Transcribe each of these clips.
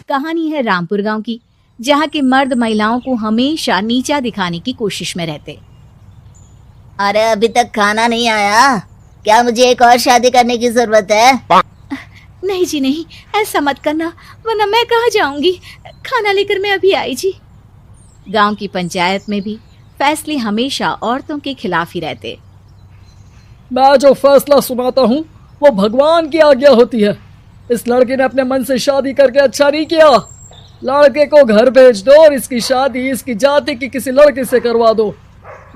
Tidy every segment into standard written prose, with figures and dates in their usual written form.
कहानी है रामपुर गांव की, जहां के मर्द महिलाओं को हमेशा नीचा दिखाने की कोशिश में रहते। अरे अभी तक खाना नहीं आया, क्या मुझे एक और शादी करने की जरूरत है? नहीं जी नहीं, ऐसा मत करना, वरना मैं कहाँ जाऊंगी। खाना लेकर मैं अभी आई जी। गांव की पंचायत में भी फैसले हमेशा औरतों के खिलाफ ही रहते। मैं जो फैसला सुनाता हूँ वो भगवान की आज्ञा होती है। इस लड़के ने अपने मन से शादी करके अच्छा नहीं किया। लड़के को घर भेज दो और इसकी शादी इसकी जाति की किसी लड़के से करवा दो,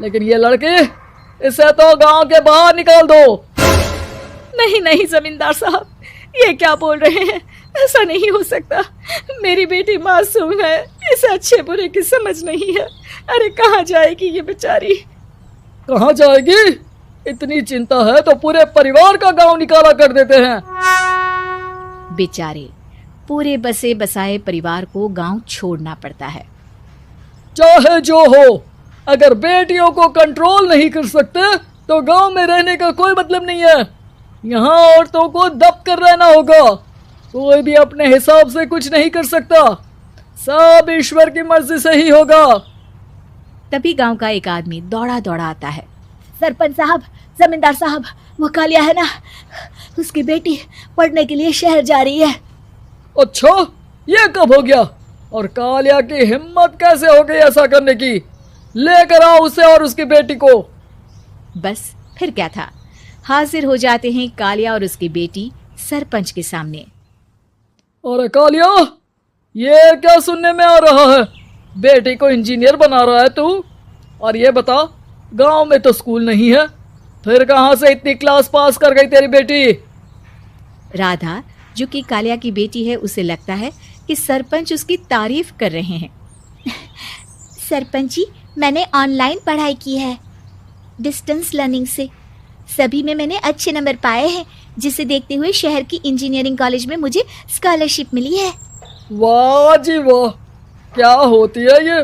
लेकिन ये लड़के, इसे तो गांव के बाहर निकाल दो। नहीं नहीं जमींदार साहब, ये क्या बोल रहे हैं? ऐसा नहीं हो सकता। मेरी बेटी मासूम है, इसे अच्छे बुरे की समझ नहीं है। अरे कहाँ जाएगी ये बेचारी? कहाँ जाएगी? इतनी चिंता है तो पूरे परिवार का गांव निकाला कर देते हैं। बेचारे पूरे बसे बसाए परिवार को गांव छोड़ना पड़ता है। चाहे जो हो, अगर बेटियों को कंट्रोल नहीं कर सकते तो गांव में रहने का कोई मतलब नहीं है। यहाँ औरतों को दब कर रहना होगा। कोई भी अपने हिसाब से कुछ नहीं कर सकता, सब ईश्वर की मर्जी से ही होगा। तभी गांव का एक आदमी दौड़ा दौड़ा आता है। सरपंच साहब, जमींदार साहब, वो कालिया है ना, उसकी बेटी पढ़ने के लिए शहर जा रही है। अच्छा, ये कब हो गया? और कालिया की हिम्मत कैसे हो गई ऐसा करने की? लेकर आओ उसे और उसकी बेटी को। बस फिर क्या था, हाजिर हो जाते हैं कालिया और उसकी बेटी सरपंच के सामने। अरे कालिया, ये क्या सुनने में आ रहा है? बेटी को इंजीनियर बना रहा है तू? और ये बता, गांव में तो स्कूल नहीं है, फिर कहां से इतनी क्लास पास कर गई तेरी बेटी? राधा, जो कि कालिया की बेटी है, उसे लगता है कि सरपंच उसकी तारीफ कर रहे हैं। सरपंच जी, मैंने ऑनलाइन पढ़ाई की है, डिस्टेंस लर्निंग से। सभी में मैंने अच्छे नंबर पाए हैं, जिसे देखते हुए शहर की इंजीनियरिंग कॉलेज में मुझे स्कॉलरशिप मिली है। वाह जी वाह, क्या होती है ये?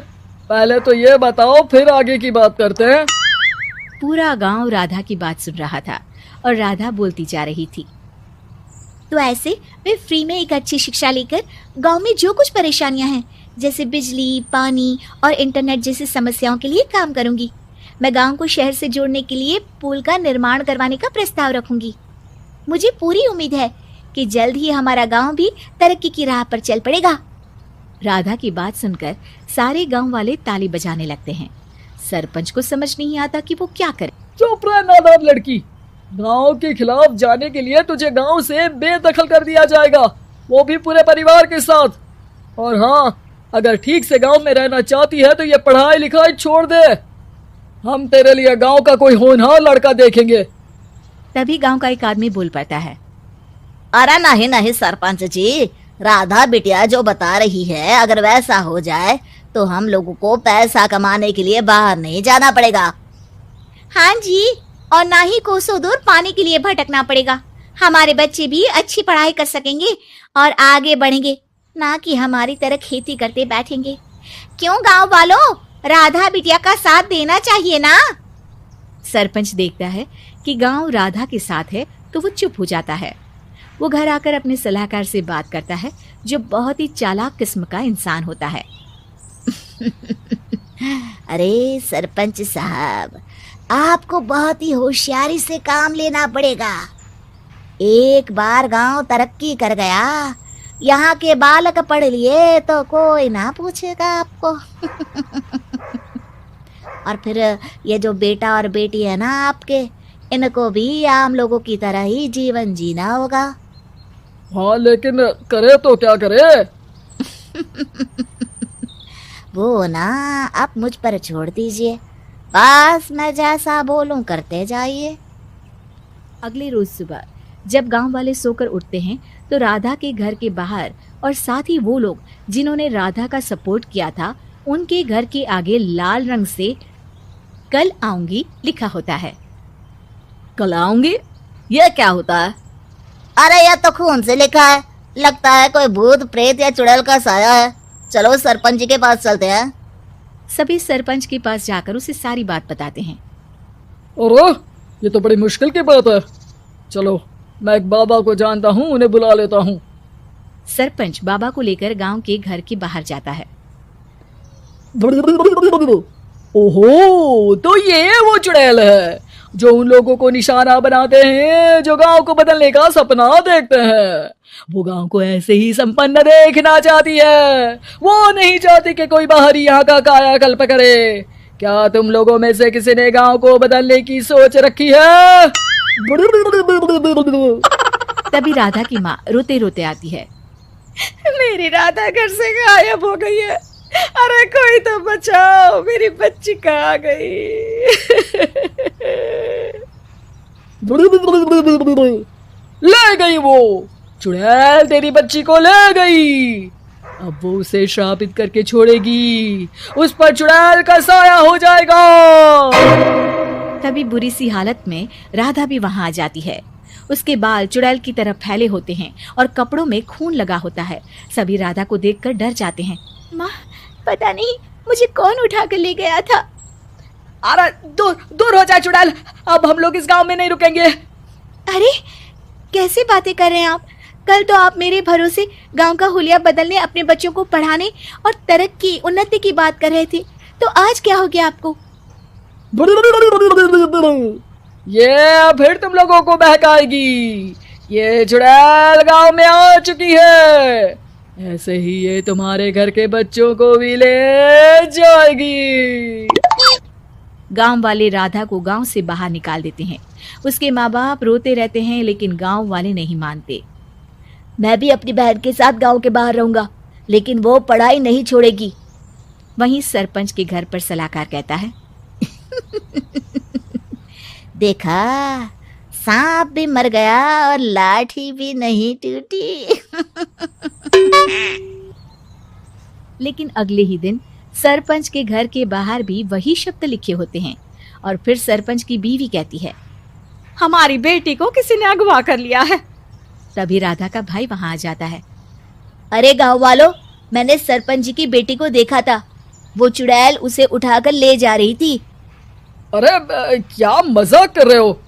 पहले तो ये बताओ, फिर आगे की बात करते हैं। पूरा गांव राधा की बात सुन रहा था और राधा बोलती जा रही थी। तो ऐसे मैं फ्री में एक अच्छी शिक्षा लेकर गांव में जो कुछ परेशानियां हैं, जैसे बिजली, पानी और इंटरनेट जैसी समस्याओं के लिए काम करूंगी। मैं गांव को शहर से जोड़ने के लिए पुल का निर्माण करवाने का प्रस्ताव रखूंगी। मुझे पूरी उम्मीद है कि जल्द ही हमारा गांव भी तरक्की की राह पर चल पड़ेगा। राधा की बात सुनकर सारे गांव वाले ताली बजाने लगते हैं। सरपंच को समझ नहीं आता कि वो क्या करे। चुप रह नादान लड़की, गांव के खिलाफ जाने के लिए तुझे गांव से बेदखल कर दिया जाएगा, वो भी पूरे परिवार के साथ। और हाँ, अगर ठीक से गांव में रहना चाहती है तो ये पढ़ाई लिखाई छोड़ दे। हम तेरे लिए गांव का कोई होनहार लड़का देखेंगे। तभी गांव का एक आदमी बोल पड़ता है। अरे नहीं नहीं सरपंच जी, राधा बिटिया जो बता रही है, अगर वैसा हो जाए तो हम लोगों को पैसा कमाने के लिए बाहर नहीं जाना पड़ेगा। हाँ जी, और ना ही कोसों दूर पानी के लिए भटकना पड़ेगा। हमारे बच्चे भी अच्छी पढ़ाई कर सकेंगे और आगे बढ़ेंगे, ना कि हमारी तरह खेती करते बैठेंगे। क्यों गांव वालों, राधा बिटिया का साथ देना चाहिए ना। सरपंच देखता है कि गांव राधा के साथ है तो वो चुप हो जाता है। वो घर आकर अपने सलाहकार से बात करता है, जो बहुत ही चालाक किस्म का इंसान होता है। अरे सरपंच साहब, आपको बहुत ही होशियारी से काम लेना पड़ेगा। एक बार गांव तरक्की कर गया, यहाँ के बालक पढ़ लिए तो कोई ना पूछेगा आपको। और फिर ये जो बेटा और बेटी है ना आपके, इनको भी आम लोगों की तरह ही जीवन जीना होगा। हाँ, लेकिन करे तो क्या करे? वो ना आप मुझ पर छोड़ दीजिए, बस मैं जैसा बोलूं करते जाइए। अगले रोज सुबह जब गांव वाले सोकर उठते हैं तो राधा के घर के बाहर और साथ ही वो लोग जिन्होंने राधा का सपोर्ट किया था, उनके घर के आगे लाल रंग से कल आऊंगी लिखा होता है। कल आऊंगी, ये क्या होता है? अरे यह तो खून से लिखा है, लगता है कोई भूत प्रेत या चुड़ैल का साया है। चलो सरपंच जी के पास चलते हैं। सभी सरपंच के पास जाकर उसे सारी बात बताते हैं। और ये तो बड़ी मुश्किल की बात है। चलो, मैं एक बाबा को जानता हूँ, उन्हें बुला लेता हूँ। सरपंच बाबा को लेकर गांव के घर के बाहर जाता है। ओहो, तो ये वो चुड़ैल है जो उन लोगों को निशाना बनाते हैं जो गांव को बदलने का सपना देखते हैं। वो गांव को ऐसे ही संपन्न देखना चाहती है। वो नहीं चाहती कि कोई बाहरी यहाँ का कायाकल्प करे। क्या तुम लोगों में से किसी ने गांव को बदलने की सोच रखी है? तभी राधा की माँ रोते रोते आती है। मेरी राधा घर से गायब हो गई है। अरे कोई तो बचाओ, मेरी बच्ची कहाँ गई? ले गई वो चुड़ैल, तेरी बच्ची को ले गई। अब वो उसे श्रापित करके छोड़ेगी। उस पर चुड़ैल का साया हो जाएगा। तभी बुरी सी हालत में राधा भी वहां आ जाती है। उसके बाल चुड़ैल की तरह फैले होते हैं और कपड़ों में खून लगा होता है। सभी राधा को देखकर डर जाते हैं। माँ, पता नहीं मुझे कौन उठा कर ले गया था। अरे दूर दूर हो जाए चुड़ैल, अब हम लोग इस गांव में नहीं रुकेंगे। अरे कैसी बातें कर रहे हैं आप? कल तो आप मेरे भरोसे गांव का हुलिया बदलने, अपने बच्चों को पढ़ाने और तरक्की उन्नति की बात कर रहे थे, तो आज क्या हो गया आपको? ये फिर तुम लोगों को बहकाएगी। ये चुड़ैल गांव में आ चुकी है। ऐसे ही ये तुम्हारे घर के बच्चों को भी ले जाएगी। गांव वाले राधा को गांव से बाहर निकाल देते हैं। उसके माँ बाप रोते रहते हैं, लेकिन गांव वाले नहीं मानते। मैं भी अपनी बहन के साथ गांव के बाहर रहूंगा, लेकिन वो पढ़ाई नहीं छोड़ेगी। वहीं सरपंच के घर पर सलाहकार कहता है, देखा, सांप भी मर गया और लाठी भी नहीं टूटी। लेकिन अगले ही दिन सरपंच के घर के बाहर भी वही शब्द लिखे होते हैं। और फिर सरपंच की बीवी कहती है, हमारी बेटी को किसी ने अगवा कर लिया है। तभी राधा का भाई वहां आ जाता है। अरे गांव वालों, मैंने सरपंच जी की बेटी को देखा था। वो चुड़ैल उसे उठाकर ले जा रही थी। अरे क्या मजाक कर रहे हो?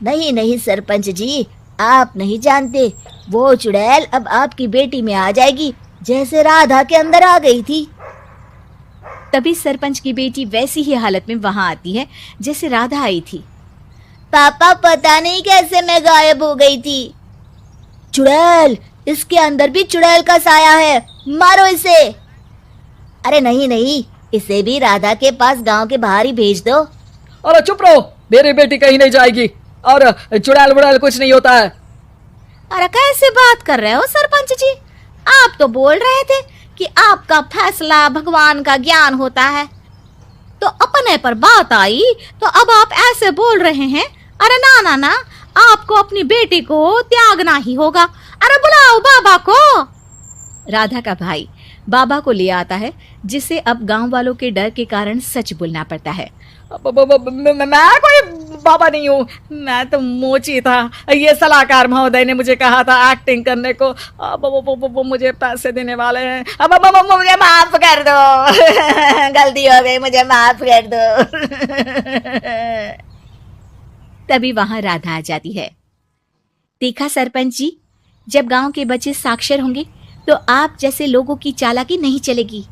नहीं नहीं सरपंच जी, आप नहीं जानते। वो चुड़ैल अब आपकी बेटी में आ जाएगी, जैसे राधा के अंदर आ गई थी। तभी सरपंच की बेटी वैसी ही हालत में वहां आती है जैसे राधा आई थी। पापा, पता नहीं कैसे मैं गायब हो गई थी। चुड़ैल, इसके अंदर भी चुड़ैल का साया है, मारो इसे। अरे नहीं नहीं, इसे भी राधा के पास गांव के बाहर ही भेज दो। अरे चुप रहो, मेरी बेटी कहीं नहीं जाएगी और चुड़ैल वुड़ैल कुछ नहीं होता है। अरे कैसे बात कर रहे हो सरपंच जी? आप तो बोल रहे थे कि आपका फैसला भगवान का ज्ञान होता है, तो अपने पर बात आई तो अब आप ऐसे बोल रहे हैं। अरे ना ना ना, आपको अपनी बेटी को त्यागना ही होगा। अरे बुलाओ बाबा को। राधा का भाई बाबा को ले आता है, जिसे अब गांव वालों के डर के कारण सच बोलना पड़ता है। मैं कोई बाबा नहीं हूँ, मैं तो मोची था। ये सलाहकार महोदय ने मुझे कहा था एक्टिंग करने को। अब वो मुझे पैसे देने वाले हैं। अब मुझे माफ कर दो। गलती हो गई, मुझे माफ कर दो। तभी वहां राधा आ जाती है। देखा सरपंच जी, जब गांव के बच्चे साक्षर होंगे तो आप जैसे लोगों की चालाकी नहीं चलेगी।